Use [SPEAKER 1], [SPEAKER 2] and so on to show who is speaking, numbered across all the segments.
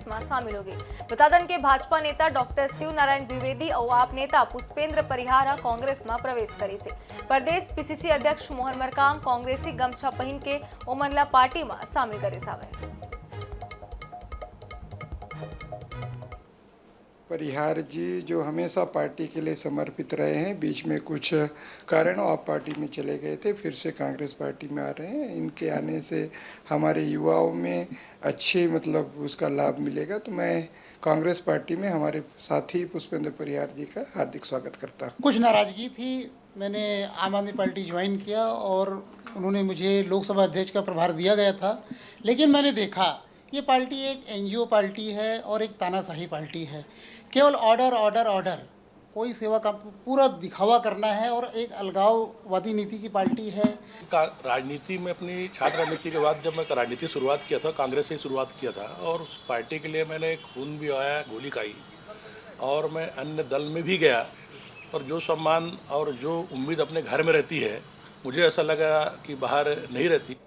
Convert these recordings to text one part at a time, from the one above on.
[SPEAKER 1] कांग्रेस में शामिल हो गई। बता दें कि भाजपा नेता डॉक्टर शिव नारायण द्विवेदी और आप नेता पुष्पेंद्र परिहार कांग्रेस में प्रवेश करे से। प्रदेश पीसीसी अध्यक्ष मोहन मरकाम कांग्रेसी गमछा पहन के ओमनला पार्टी में शामिल करे सावे।
[SPEAKER 2] परिहार जी जो हमेशा पार्टी के लिए समर्पित रहे हैं, बीच में कुछ कारणों आप पार्टी में चले गए थे, फिर से कांग्रेस पार्टी में आ रहे हैं। इनके आने से हमारे युवाओं में अच्छे उसका लाभ मिलेगा, तो मैं कांग्रेस पार्टी में हमारे साथी पुष्पेंद्र परिहार जी का हार्दिक स्वागत करता हूँ।
[SPEAKER 3] कुछ नाराज़गी थी, मैंने आम आदमी पार्टी ज्वाइन किया और उन्होंने मुझे लोकसभा अध्यक्ष का प्रभार दिया गया था, लेकिन मैंने देखा ये पार्टी एक एनजीओ पार्टी है और एक तानाशाही पार्टी है। केवल ऑर्डर ऑर्डर ऑर्डर, कोई सेवा का पूरा दिखावा करना है और एक अलगाववादी नीति की पार्टी है।
[SPEAKER 4] राजनीति में अपनी छात्र राजनीति के बाद जब मैं राजनीति शुरुआत किया था, कांग्रेस से शुरुआत किया था और उस पार्टी के लिए मैंने खून भी आया, गोली खाई और मैं अन्य दल में भी गया, पर जो सम्मान और जो उम्मीद अपने घर में रहती है, मुझे ऐसा लगा कि बाहर नहीं रहती।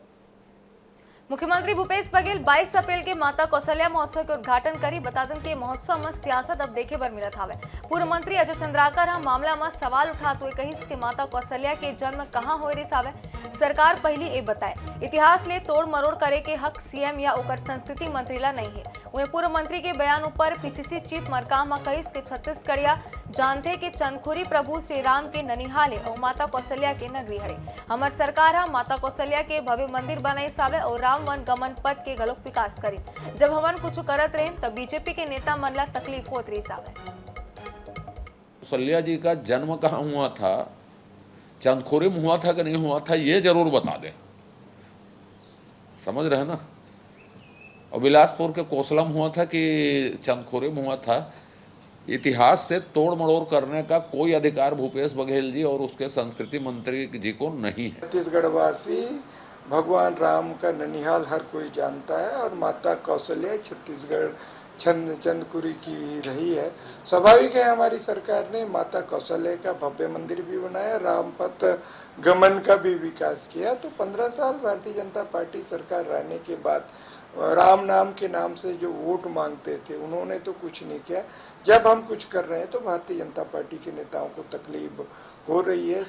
[SPEAKER 1] मुख्यमंत्री भूपेश बघेल 22 अप्रैल के माता कौशल्या महोत्सव के उद्घाटन करी। बता दें कि महोत्सव में सियासत अब देखे बर मिलत हवे। पूर्व मंत्री अजय चंद्राकर हम मामला में सवाल उठाते हुए कही कि माता कौशल्या के जन्म कहां होए रिस हवे। सरकार पहली ए बताए इतिहास ले तोड़ मरोड़ करे के हक सीएम या ओकर संस्कृति मंत्री ला नहीं है। वहीं पूर्व मंत्री के बयान ऊपर पीसीसी चीफ मरकाम कही कि छत्तीसगढ़िया जानते कि चंदखुरी प्रभु श्री राम के ननिहाले और माता कौशल्या के नगरी हरे। हमार सरकार माता कौशल्या के भव्य मंदिर बनाई सावे और राम वन गमन पद के गलोक विकास करी। जब हमन कुछ करत रहे तब बीजेपी के नेता मन ला तकलीफ होत रही सावे।
[SPEAKER 5] कौशल्या जी का जन्म कहाँ हुआ था, चंदखुरी में हुआ था कि नहीं हुआ था, ये जरूर बता दें। समझ रहे ना? और बिलासपुर के कोसलम हुआ था कि चंदखुरी में हुआ था। इतिहास से तोड़ मड़ोड़ करने का कोई अधिकार भूपेश बघेल जी और उसके संस्कृति मंत्री जी को नहीं है।
[SPEAKER 2] छत्तीसगढ़ वासी भगवान राम का ननिहाल हर कोई जानता है और माता कौशल्या छत्तीसगढ़ चंदखुरी की रही है। स्वाभाविक है हमारी सरकार ने माता कौशल्या का भव्य मंदिर भी बनाया, रामपथ गमन का भी विकास किया। तो 15 साल भारतीय जनता पार्टी सरकार रहने के बाद राम नाम के नाम से जो वोट मांगते थे उन्होंने तो कुछ नहीं किया। जब हम कुछ कर रहे हैं तो भारतीय जनता पार्टी के नेताओं को तकलीफ हो रही है।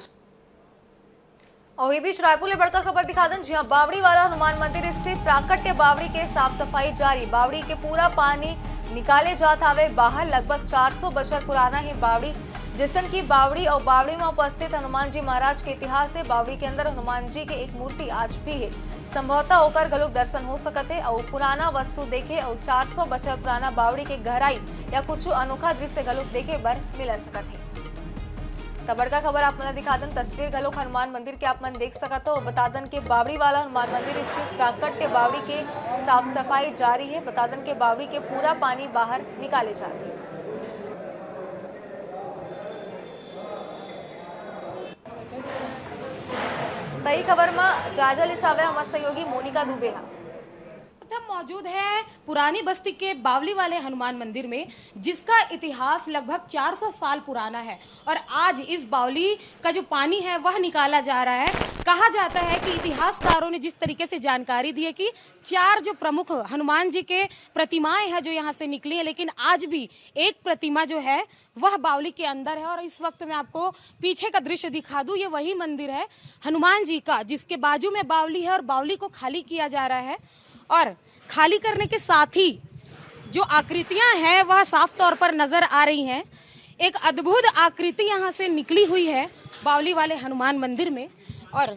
[SPEAKER 1] और ये बीच रायपुर में बड़का खबर दिखा दें, जहां बावड़ी वाला हनुमान मंदिर स्थित प्राकट्य बावड़ी के साफ सफाई जारी। बावड़ी के पूरा पानी निकाले जात आवे बाहर। लगभग 400 बछर पुराना है बावड़ी, जिसन की बावड़ी और बावड़ी में उपस्थित हनुमान जी महाराज के इतिहास है। बावड़ी के अंदर हनुमान जी के एक मूर्ति आज भी है। संभवतः होकर गलुक दर्शन हो सकते और पुराना वस्तु देखे और 400 बछर पुराना बावड़ी के गहराई या कुछ अनोखा दृश्य गलुक देखे बर मिल सकते। बड़का खबर आप मन दिखा दें, तस्वीर गलोक हनुमान मंदिर के आप मन देख सकते हो। बता दें कि बावड़ी वाला हनुमान मंदिर स्थित प्राकट्य बावड़ी के साफ सफाई जारी है। बता दें कि बावड़ी के पूरा पानी बाहर निकाले जाते हैं। कई खबर में जायजा लिसावे हमारे सहयोगी मोनिका दुबे।
[SPEAKER 6] हम मौजूद है पुरानी बस्ती के बावली वाले हनुमान मंदिर में, जिसका इतिहास लगभग 400 साल पुराना है और आज इस बावली का जो पानी है वह निकाला जा रहा है। कहा जाता है कि इतिहासकारों ने जिस तरीके से जानकारी दी है कि 4 जो प्रमुख हनुमान जी के प्रतिमाएं हैं जो यहाँ से निकली है, लेकिन आज भी एक प्रतिमा जो है वह बावली के अंदर है। और इस वक्त मैं आपको पीछे का दृश्य दिखा दूं, ये वही मंदिर है हनुमान जी का जिसके बाजू में बावली है और बावली को खाली किया जा रहा है। और खाली करने के साथ ही जो आकृतियां हैं वह साफ तौर पर नजर आ रही हैं। एक अद्भुत आकृति यहाँ से निकली हुई है बावली वाले हनुमान मंदिर में और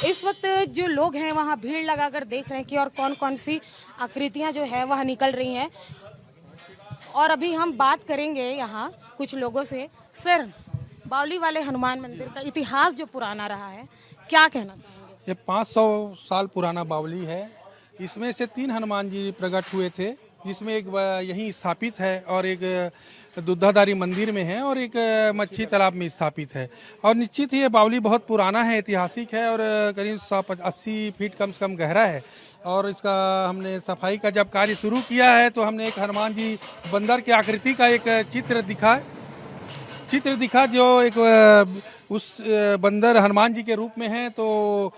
[SPEAKER 6] इस वक्त जो लोग हैं वहाँ भीड़ लगाकर देख रहे हैं कि और कौन कौन सी आकृतियां जो है वह निकल रही हैं। और अभी हम बात करेंगे यहाँ कुछ लोगों से। सर, बावली वाले हनुमान मंदिर का इतिहास जो पुराना रहा है, क्या कहना चाहेंगे?
[SPEAKER 7] ये 500 साल पुराना बावली है। इसमें से 3 हनुमान जी प्रकट हुए थे, जिसमें एक यहीं स्थापित है और एक दुधाधारी मंदिर में है और एक मच्छी तालाब में स्थापित है। और निश्चित ही ये बावली बहुत पुराना है, ऐतिहासिक है और करीब 180 फीट कम से कम गहरा है। और इसका हमने सफाई का जब कार्य शुरू किया है तो हमने एक हनुमान जी बंदर की आकृति का एक चित्र दिखा जो एक उस बंदर हनुमान जी के रूप में हैं, तो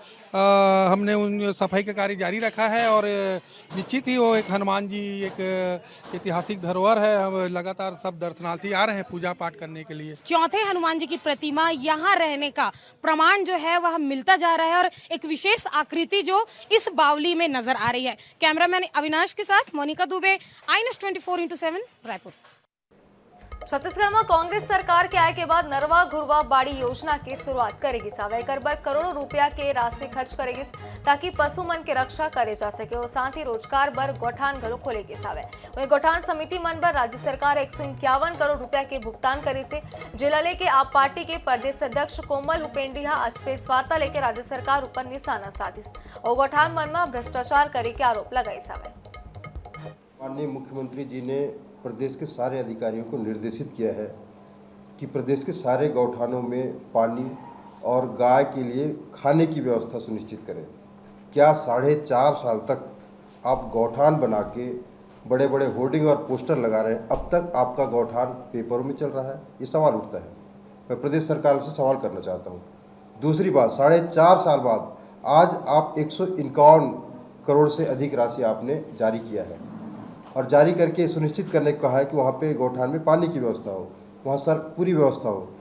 [SPEAKER 7] हमने उन सफाई का कार्य जारी रखा है। और निश्चित ही वो एक हनुमान जी एक ऐतिहासिक धरोहर है। हम लगातार सब दर्शनार्थी आ रहे हैं पूजा पाठ करने के लिए।
[SPEAKER 6] चौथे हनुमान जी की प्रतिमा यहाँ रहने का प्रमाण जो है वह मिलता जा रहा है और एक विशेष आकृति जो इस बावली में नजर आ रही है। कैमरामैन अविनाश के साथ मोनिका दुबे, INS 24x7 रायपुर।
[SPEAKER 1] छत्तीसगढ़ में कांग्रेस सरकार के आय के बाद नरवा घुरवा बाड़ी योजना की शुरुआत करेगी। सावे कर बर करोड़ों रुपया के राशि खर्च करेगी ताकि पशु मन के रक्षा करे जा सके और साथ ही रोजगार बर गौठान घलो खोलेगी। सावे वही गौठान समिति मन पर राज्य सरकार 151 करोड़ रुपया के भुगतान करे से जिला लेके आप पार्टी के प्रदेश अध्यक्ष कोमल हुपेंडिया आज प्रेस वार्ता लेके राज्य सरकार ऊपर निशाना साधिस और गौठान मन में भ्रष्टाचार करे के आरोप लगाई। सावे
[SPEAKER 8] माननीय मुख्यमंत्री जी ने प्रदेश के सारे अधिकारियों को निर्देशित किया है कि प्रदेश के सारे गौठानों में पानी और गाय के लिए खाने की व्यवस्था सुनिश्चित करें। क्या 4.5 साल तक आप गौठान बना के बड़े बड़े होर्डिंग और पोस्टर लगा रहे हैं, अब तक आपका गौठान पेपरों में चल रहा है? ये सवाल उठता है। मैं प्रदेश सरकार से सवाल करना चाहता हूँ। दूसरी बात, 4.5 साल बाद आज आप 151 करोड़ से अधिक राशि आपने जारी किया है और जारी करके सुनिश्चित करने को कहा है कि वहाँ पे गौठान में पानी की व्यवस्था हो, वहाँ सर पूरी व्यवस्था हो।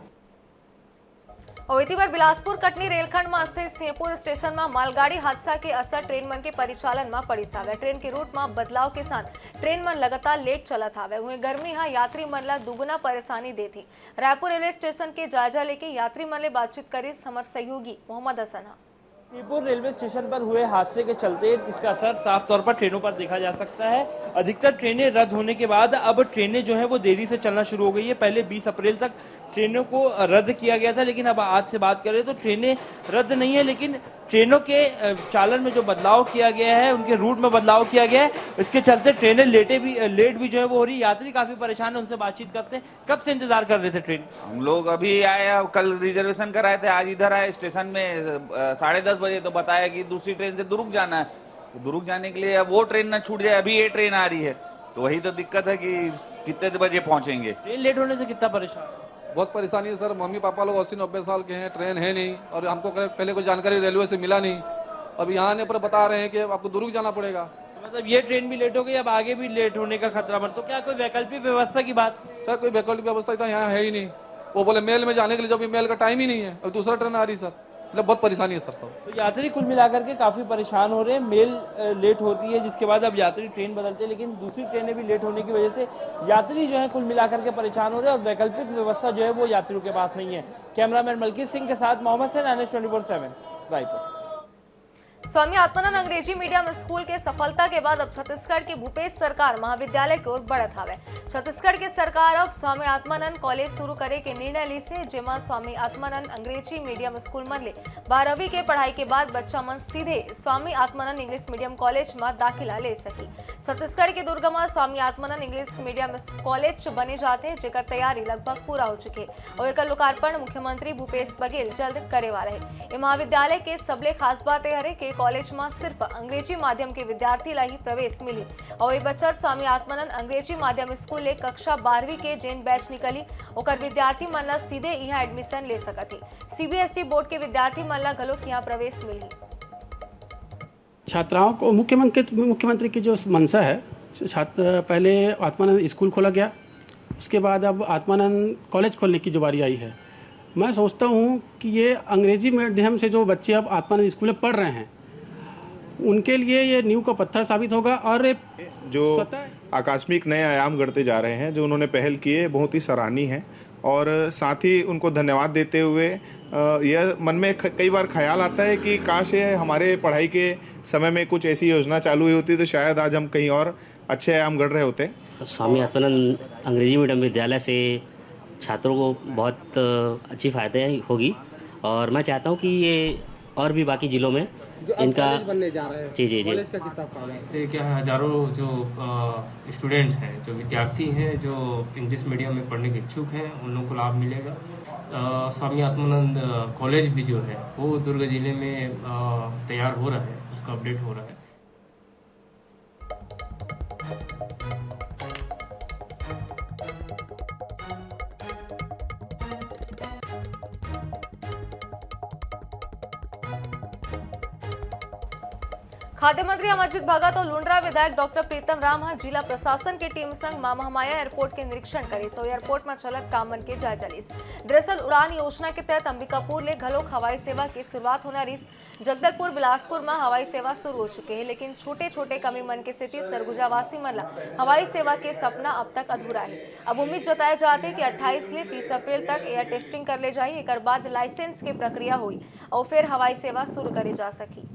[SPEAKER 1] और इसी बार बिलासपुर कटनी रेलखंड में स्थित सिंहपुर स्टेशन में मालगाड़ी हादसा के असर ट्रेन मन के परिचालन में पड़ी था। ट्रेन के रूट में बदलाव के साथ ट्रेन मन लगातार लेट चलत हवे। वहीं गर्मी यहाँ यात्री मन ला दुगुना परेशानी देती। रायपुर रेलवे स्टेशन के जायजा लेके यात्री मन ले बातचीत करी हमारे सहयोगी मोहम्मद हसन।
[SPEAKER 9] सिंहपुर रेलवे स्टेशन पर हुए हादसे के चलते इसका असर साफ तौर पर ट्रेनों पर देखा जा सकता है। अधिकतर ट्रेनें रद्द होने के बाद अब ट्रेनें जो है वो देरी से चलना शुरू हो गई है। पहले 20 अप्रैल तक ट्रेनों को रद्द किया गया था, लेकिन अब आज से बात करें तो ट्रेनें रद्द नहीं है, लेकिन ट्रेनों के चालन में जो बदलाव किया गया है, उनके रूट में बदलाव किया गया है, इसके चलते ट्रेनें लेट भी जो है वो हो रही है। यात्री काफी परेशान है, उनसे बातचीत करते हैं। कब से इंतजार कर रहे थे ट्रेन?
[SPEAKER 10] हम लोग अभी आए, कल रिजर्वेशन कराए थे, आज इधर आए स्टेशन में 10:30 बजे, तो बताया कि दूसरी ट्रेन से दुर्ग जाना है। तो दुर्ग जाने के लिए अब वो ट्रेन ना छूट जाए, अभी ये ट्रेन आ रही है, तो वही तो दिक्कत है कि कितने बजे पहुंचेंगे।
[SPEAKER 9] ट्रेन लेट होने से कितना परेशान?
[SPEAKER 11] बहुत परेशानी है सर। मम्मी पापा लोग 80-90 साल के हैं, ट्रेन है नहीं और हमको पहले कोई जानकारी रेलवे से मिला नहीं। अब यहाँ आने पर बता रहे हैं कि आपको दुर्ग जाना पड़ेगा।
[SPEAKER 9] तो मतलब ये ट्रेन भी लेट हो गई, अब आगे भी लेट होने का खतरा बन। तो क्या कोई वैकल्पिक व्यवस्था की बात?
[SPEAKER 11] सर कोई वैकल्पिक व्यवस्था तो यहाँ है ही नहीं। वो बोले मेल में जाने के लिए, जब मेल का टाइम ही नहीं है और दूसरा ट्रेन आ रही सर। मतलब बहुत परेशानी है सर सब।
[SPEAKER 9] तो यात्री कुल मिलाकर के काफी परेशान हो रहे हैं। मेल लेट होती है जिसके बाद अब यात्री ट्रेन बदलते हैं, लेकिन दूसरी ट्रेनें भी लेट होने की वजह से यात्री जो है कुल मिलाकर के परेशान हो रहे हैं और वैकल्पिक व्यवस्था जो है वो यात्रियों के पास नहीं है। कैमरामैन मलकीत सिंह के साथ मोहम्मद सैन, INS 24/7 रायपुर।
[SPEAKER 1] स्वामी आत्मानंद अंग्रेजी मीडियम स्कूल के सफलता के बाद अब छत्तीसगढ़ की भूपेश सरकार महाविद्यालय की ओर बढ़त हवे। छत्तीसगढ़ की सरकार अब स्वामी आत्मानंद कॉलेज शुरू करे के निर्णय ली से, जेमा स्वामी आत्मानंद अंग्रेजी मीडियम स्कूल मन ले 12वीं के पढ़ाई के बाद बच्चा मन सीधे Swami Atmanand English medium college में दाखिला ले सकी। छत्तीसगढ़ के दुर्ग में Swami Atmanand English medium college बने जाते, जेकर तैयारी लगभग पूरा हो चुके और एक लोकार्पण मुख्यमंत्री भूपेश बघेल जल्द करे वाले। ये महाविद्यालय के सबले खास बात यह है कि कॉलेज में सिर्फ अंग्रेजी माध्यम के विद्यार्थी ला ही प्रवेश मिली और ये बच्चत स्वामी आत्मानंद अंग्रेजी माध्यम स्कूल ले कक्षा 12वीं के जेन बैच निकली ओकर विद्यार्थी मन ला सीधे यहाँ एडमिशन ले सकती। CBSE बोर्ड के विद्यार्थी मन ला घलो यहाँ प्रवेश मिली।
[SPEAKER 12] छात्राओं को मुख्यमंत्री की जो मंशा है, छात्र पहले आत्मानंद स्कूल खोला गया, उसके बाद अब आत्मानंद कॉलेज खोलने की जो बारी आई है। मैं सोचता हूँ कि ये अंग्रेजी मीडियम से जो बच्चे अब आत्मानंद स्कूल में पढ़ रहे हैं उनके लिए ये नींव का पत्थर साबित होगा और
[SPEAKER 13] जो आकस्मिक नए आयाम गढ़ते जा रहे हैं, जो उन्होंने पहल की है, बहुत ही सराहनीय है। और साथ ही उनको धन्यवाद देते हुए यह मन में कई बार ख्याल आता है कि काश ये हमारे पढ़ाई के समय में कुछ ऐसी योजना चालू हुई होती तो शायद आज हम कहीं और अच्छे आयाम गढ़ रहे होते।
[SPEAKER 14] स्वामी आत्मानंद अंग्रेजी मीडियम विद्यालय से छात्रों को बहुत अच्छी फ़ायदे होगी और मैं चाहता हूँ कि ये और भी बाकी ज़िलों में इनका
[SPEAKER 15] बनने जा रहे हैं।
[SPEAKER 14] जी
[SPEAKER 15] कॉलेज का कितना फायदा है?
[SPEAKER 16] इससे क्या है, हजारों जो स्टूडेंट्स हैं, जो विद्यार्थी हैं, जो इंग्लिश मीडियम में पढ़ने के इच्छुक हैं, उन लोगों को लाभ मिलेगा। स्वामी आत्मानंद कॉलेज भी जो है वो दुर्ग जिले में तैयार हो रहा है, उसका अपडेट हो रहा है।
[SPEAKER 1] खाद्य मंत्री अमरजीत भगत और लुंड्रा विधायक डॉक्टर प्रीतम राम जिला प्रशासन की टीम संग महामाया एयरपोर्ट के निरीक्षण करे सो एयरपोर्ट में चलत कामन के जायजा लीस। दरअसल उड़ान योजना के तहत अंबिकापुर ले घलोक हवाई सेवा की शुरुआत होना रही। जगदलपुर बिलासपुर में हवाई सेवा शुरू हो चुके हैं, लेकिन छोटे छोटे कमी मन की स्थिति सरगुजावासी मन हवाई सेवा के सपना अब तक अधूरा है। अब उम्मीद जताए जाते कि 28 से 30 अप्रैल तक एयर टेस्टिंग कर ले जाए, एक बाद लाइसेंस की प्रक्रिया हुई और फिर हवाई सेवा शुरू करी जा सकी।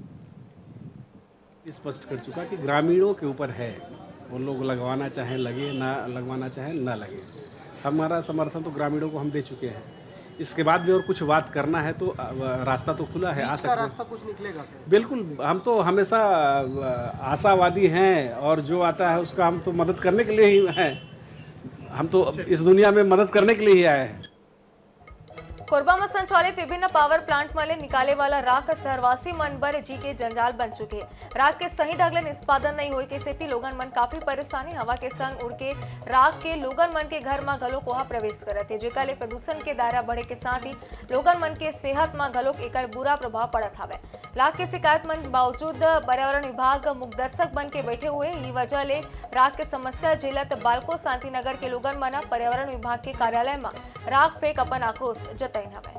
[SPEAKER 15] स्पष्ट कर चुका कि ग्रामीणों के ऊपर है, वो लोग लगवाना चाहें लगे, ना लगवाना चाहें ना लगे। हमारा समर्थन तो ग्रामीणों को हम दे चुके हैं। इसके बाद भी और कुछ बात करना है तो रास्ता तो खुला है, आ सकते हैं।
[SPEAKER 17] रास्ता कुछ निकलेगा?
[SPEAKER 15] बिल्कुल, हम तो हमेशा आशावादी हैं और जो आता है उसका हम तो मदद करने के लिए ही हैं। हम तो इस दुनिया में मदद करने के लिए ही आए हैं।
[SPEAKER 1] कोरबा में संचालित विभिन्न पावर प्लांट में निकाले वाला राख शहरवासी मन बर जी के जंजाल बन चुके हैं। राख के सही ढंग ले निष्पादन नहीं हुई के सेती लोगन मन काफी परेशानी हवा के संग उड़ के राख के लोगन मन के घर में घलो कोहा प्रवेश करत है, जेका ले प्रदूषण के दायरा बढ़े के साथ ही लोगन मन के सेहत में घलो एकर बुरा प्रभाव पड़त हवे। राख के शिकायत मन बावजूद पर्यावरण विभाग मुखदर्शक बन के बैठे हुए ई वजह ले राख के समस्या झेलत बालको शांतिनगर के लोगन मन पर्यावरण विभाग के कार्यालय में राख फेंक अपन आक्रोश जताई हवे।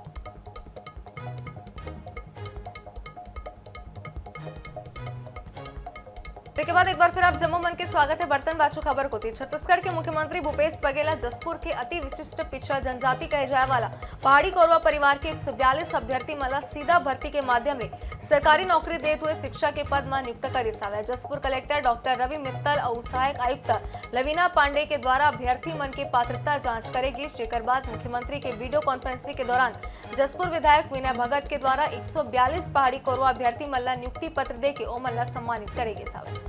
[SPEAKER 1] के बाद एक बार फिर आप जम्मू मन के स्वागत है बर्तन बाजू खबर को थी। छत्तीसगढ़ के मुख्यमंत्री भूपेश बघेल जसपुर के अति विशिष्ट पिछड़ा जनजाति कहे जाए वाला पहाड़ी कोरवा परिवार के 142 अभ्यर्थी मला सीधा भर्ती के माध्यम से सरकारी नौकरी देते हुए शिक्षा के पद में नियुक्त कर सावे। जसपुर कलेक्टर डॉक्टर रवि मित्तल और सहायक आयुक्त लवीना पांडे के द्वारा अभ्यर्थी मन की पात्रता जांच करेगी। जेकर बाद मुख्यमंत्री के वीडियो कॉन्फ्रेंसिंग के दौरान जसपुर विधायक विनय भगत के द्वारा 142 पहाड़ी कोरवा अभ्यर्थी मल्ला नियुक्ति पत्र दे के ओमल्ला सम्मानित करेगी सावे।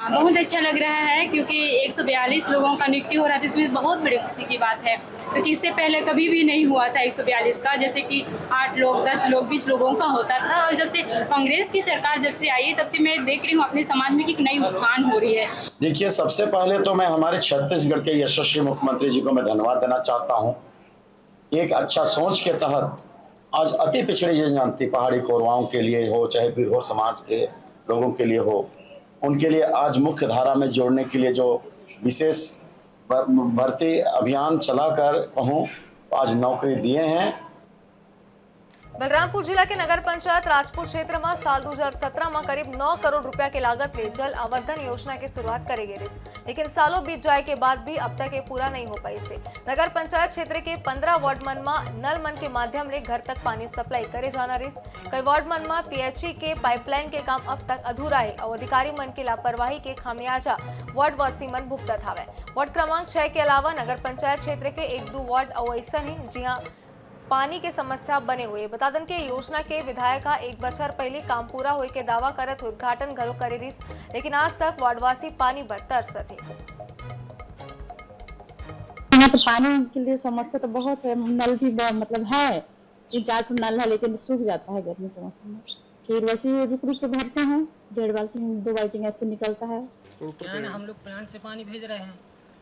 [SPEAKER 18] बहुत अच्छा लग रहा है क्योंकि 142 लोगों का नियुक्ति हो रहा था, इसमें बहुत बड़ी खुशी की बात है क्योंकि इससे पहले कभी भी नहीं हुआ था 142 का, जैसे कि 8 लोग 10 लोग 20 लोगों का होता था। और जब से कांग्रेस की सरकार जब से आई है तब से मैं देख रही हूँ अपने समाज में कि नई उत्थान हो रही है।
[SPEAKER 19] देखिए, सबसे पहले तो मैं हमारे छत्तीसगढ़ के यशस्वी मुख्यमंत्री जी को मैं धन्यवाद देना चाहता हूँ। एक अच्छा सोच के तहत आज अति पिछड़ी जनजाति पहाड़ी कोरवाओं के लिए हो चाहे बिरहोर समाज के लोगों के लिए हो, उनके लिए आज मुख्य धारा में जोड़ने के लिए जो विशेष भर्ती अभियान चलाकर कहूँ आज नौकरी दिए हैं।
[SPEAKER 1] बलरामपुर जिला के नगर पंचायत राजपुर क्षेत्र में साल 2017 में करीब 9 करोड़ रुपया के लागत ले जल आवर्धन योजना की शुरुआत करेगी, लेकिन सालों बीत जाए के बाद भी अब तक ये पूरा नहीं हो पाई से। नगर पंचायत क्षेत्र के 15 वार्ड मन में नल मन के माध्यम से घर तक पानी सप्लाई करे जाना रही। कई वार्ड मन में पीएचई के पाइपलाइन के काम अब तक अधूरा है और अधिकारी मन की लापरवाही के खामियाजा वार्ड वासी मन भुगतत हवे। वार्ड क्रमांक 6 के अलावा नगर पंचायत क्षेत्र के 1-2 वार्ड और ऐसा है जहाँ पानी के समस्या बने हुए। बता दें कि योजना के विधायक 1 बछर पहले काम पूरा होए के दावा करत उद्घाटन घलो करे रही, लेकिन आज तक वार्डवासी पानी पर तरसत है।
[SPEAKER 20] यहाँ तो पानी के लिए समस्या तो बहुत है, नल भी मतलब है, 4 नल है लेकिन सूख जाता है गर्मी के मौसम में। फिर वैसे रुक रुक के भरते हैं, 1.5 बाल्टी 2 बाल्टी ऐसे निकलता है।
[SPEAKER 21] क्या है ना, हम लोग प्लांट से पानी भेज रहे हैं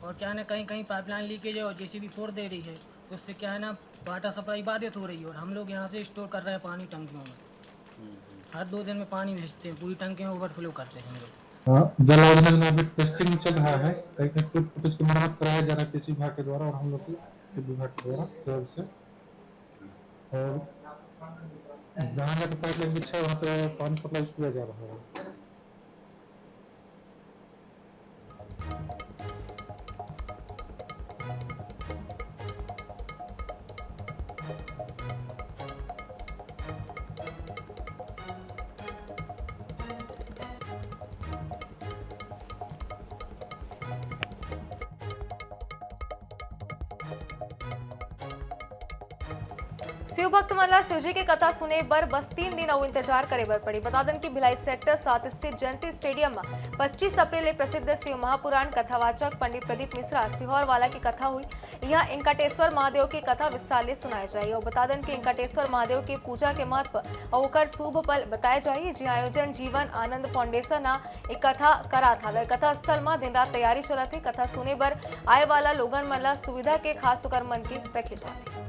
[SPEAKER 21] और क्या है ना कहीं कहीं पाइपलाइन लीकेज है और जेसीबी फोड़ दे रही है, उससे क्या है ना वाटर सप्लाई बाधित हो रही है और हम लोग यहाँ से स्टोर कर रहे हैं पानी टंकियों में। हर 2 दिन में पानी भेजते हैं, पूरी टंकी में ओवरफ्लो करते हैं हम लोग।
[SPEAKER 22] जल योजना में अभी टेस्टिंग चल रहा है, कहीं फुट इसकी मरम्मत कराया जा रहा है कृषि विभाग के द्वारा और हम लोग के विभाग के द्वारा सेव से। और जहाँ जहाँ पाइपलाइन बिछा है वहाँ पे पानी सप्लाई किया जा रहा है।
[SPEAKER 1] शिव भक्त मल्ला शिवजी की कथा सुने बर बस 3 दिन और इंतजार करे बर पड़ी। बता दें कि भिलाई सेक्टर 7 स्थित जयंती स्टेडियम में 25 अप्रैल ले प्रसिद्ध शिव महापुराण कथावाचक पंडित प्रदीप मिश्रा सिहोर वाला की कथा हुई। यहाँ इंकटेश्वर महादेव की कथा विस्तार ले सुनाई जाए और बता दें कि इंकटेश्वर महादेव की पूजा के महत्व और शुभ फल बताए जाए। जी आयोजन जीवन आनंद फाउंडेशन एक कथा करा था। कथा स्थल में दिन रात तैयारी चलत है। कथा सुने बर आए वाला लोगन मन सुविधा के खास सुकर मन की रखे जाती।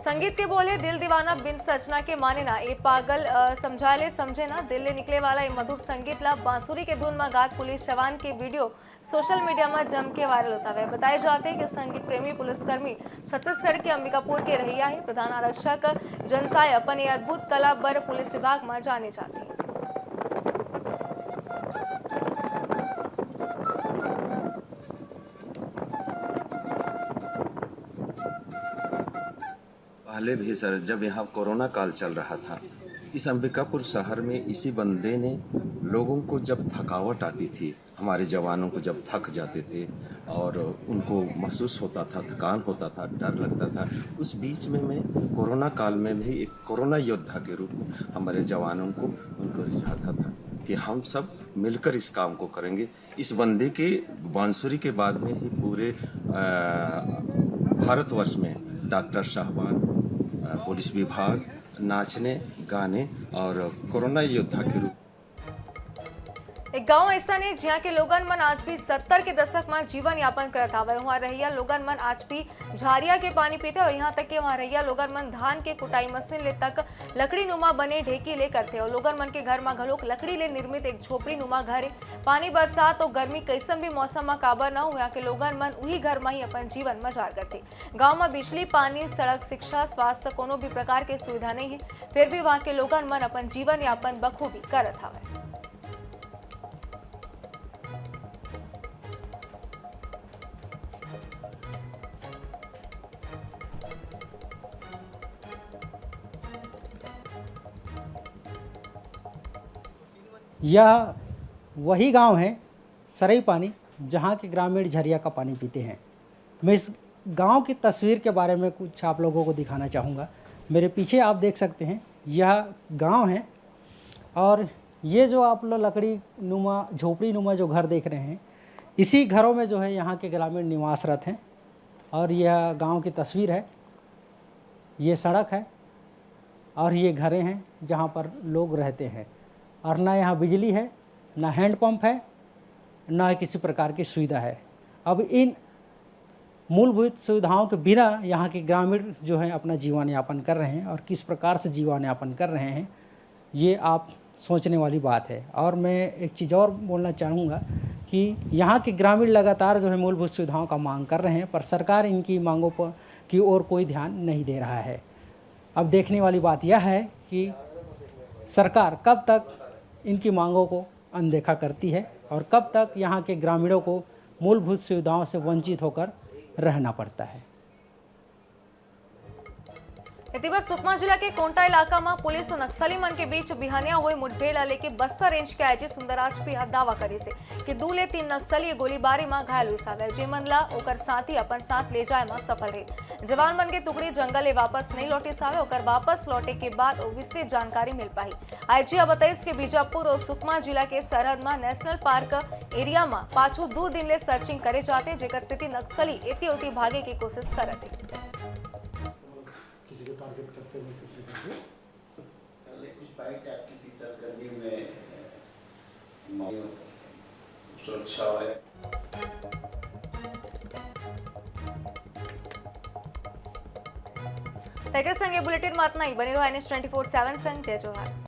[SPEAKER 1] संगीत के बोले दिल दीवाना बिन सजना के माने ना ए पागल समझाले समझे ना दिल ले निकले वाला ये मधुर संगीत ला बांसुरी के धुन में गात पुलिस जवान के वीडियो सोशल मीडिया में जम के वायरल होता है। बताए जाते हैं कि संगीत प्रेमी पुलिसकर्मी छत्तीसगढ़ के अंबिकापुर के रहिया है। प्रधान आरक्षक जनसाय अपन ये अद्भुत कला बर पुलिस विभाग में जाने जाते हैं।
[SPEAKER 3] पहले भी सर जब यहाँ कोरोना काल चल रहा था, इस अंबिकापुर शहर में इसी बंदे ने लोगों को जब थकावट आती थी, हमारे जवानों को जब थक जाते थे और उनको महसूस होता था, थकान होता था, डर लगता था, उस बीच में मैं कोरोना काल में भी एक कोरोना योद्धा के रूप में हमारे जवानों को उनको रिझाता था कि हम सब मिलकर इस काम को करेंगे। इस बंदे के बांसुरी के बाद में ही पूरे भारतवर्ष में डॉक्टर साहबान, पुलिस विभाग नाचने गाने और कोरोना योद्धा के रूप।
[SPEAKER 1] एक गांव ऐसा है जहाँ के लोगन मन आज भी 70 के दशक में जीवन यापन करत हवे। वहाँ रहिया लोगन मन आज भी झारिया के पानी पीते और यहाँ तक कि वहाँ रहिया लोगन मन धान के कुटाई मशीन ले तक लकड़ी नुमा बने ढेकी ले करते और लोगन मन के घर में घलोक लकड़ी ले निर्मित एक झोपड़ी नुमा घर है। पानी बरसात और गर्मी कैसन भी मौसम में काबर न हो, यहाँ के लोगन मन वही घर में ही अपन जीवन मजार करते। गाँव में बिजली, पानी, सड़क, शिक्षा, स्वास्थ्य कोनो भी प्रकार के सुविधा नहीं है, फिर भी वहाँ के लोगन मन अपन जीवन यापन बखूबी करत हवे।
[SPEAKER 17] यह वही गांव है सरई पानी जहां के ग्रामीण झरिया का पानी पीते हैं। मैं इस गांव की तस्वीर के बारे में कुछ आप लोगों को दिखाना चाहूँगा। मेरे पीछे आप देख सकते हैं यह गांव है और ये जो आप लोग लकड़ी नुमा झोपड़ी नुमा जो घर देख रहे हैं, इसी घरों में जो है यहाँ के ग्रामीण निवासरत हैं। और यह गांव की तस्वीर है, ये सड़क है और ये घरें हैं जहाँ पर लोग रहते हैं। और ना यहाँ बिजली है, ना हैंडपंप है, ना किसी प्रकार की सुविधा है। अब इन मूलभूत सुविधाओं के बिना यहाँ के ग्रामीण जो हैं अपना जीवन यापन कर रहे हैं और किस प्रकार से जीवन यापन कर रहे हैं, ये आप सोचने वाली बात है। और मैं एक चीज़ और बोलना चाहूँगा कि यहाँ के ग्रामीण लगातार जो है मूलभूत सुविधाओं का मांग कर रहे हैं, पर सरकार इनकी मांगों पर की ओर कोई ध्यान नहीं दे रहा है। अब देखने वाली बात यह है कि सरकार कब तक इनकी मांगों को अनदेखा करती है और कब तक यहाँ के ग्रामीणों को मूलभूत सुविधाओं से वंचित होकर रहना पड़ता है।
[SPEAKER 1] इतिवर सुकमा जिला के कोंटा इलाका में पुलिस और नक्सली मन के बीच बिहानिया हुए मुठभेड़ लेके बस्तर रेंज के आईजी सुंदरराज भी दावा करे से कि 2 ले 3 नक्सली गोलीबारी में घायल हुई सावे, जे मन ला ओकर साथी अपन साथ ले जाए में सफल रहे। जवान मन के टुकड़ी जंगल ले वापस नहीं लौटे सावे, ओकर वापस लौटे के बाद विस्तृत जानकारी मिल पाई। आईजी बताइस के बीजापुर और सुकमा जिला के सरहद में नेशनल पार्क एरिया में पाछू 2 दिन ले सर्चिंग करे जाते, जेकर स्थिति नक्सली एती ओती भागे की कोशिश करते।
[SPEAKER 23] किसी को टारगेट करते हुए कुछ बाइट आपकी थी सर, गर्मी में सुरक्षा है।
[SPEAKER 1] संगे बुलेटिन में इतना ही। बने रहो NH24/7 संग। जय जोहार।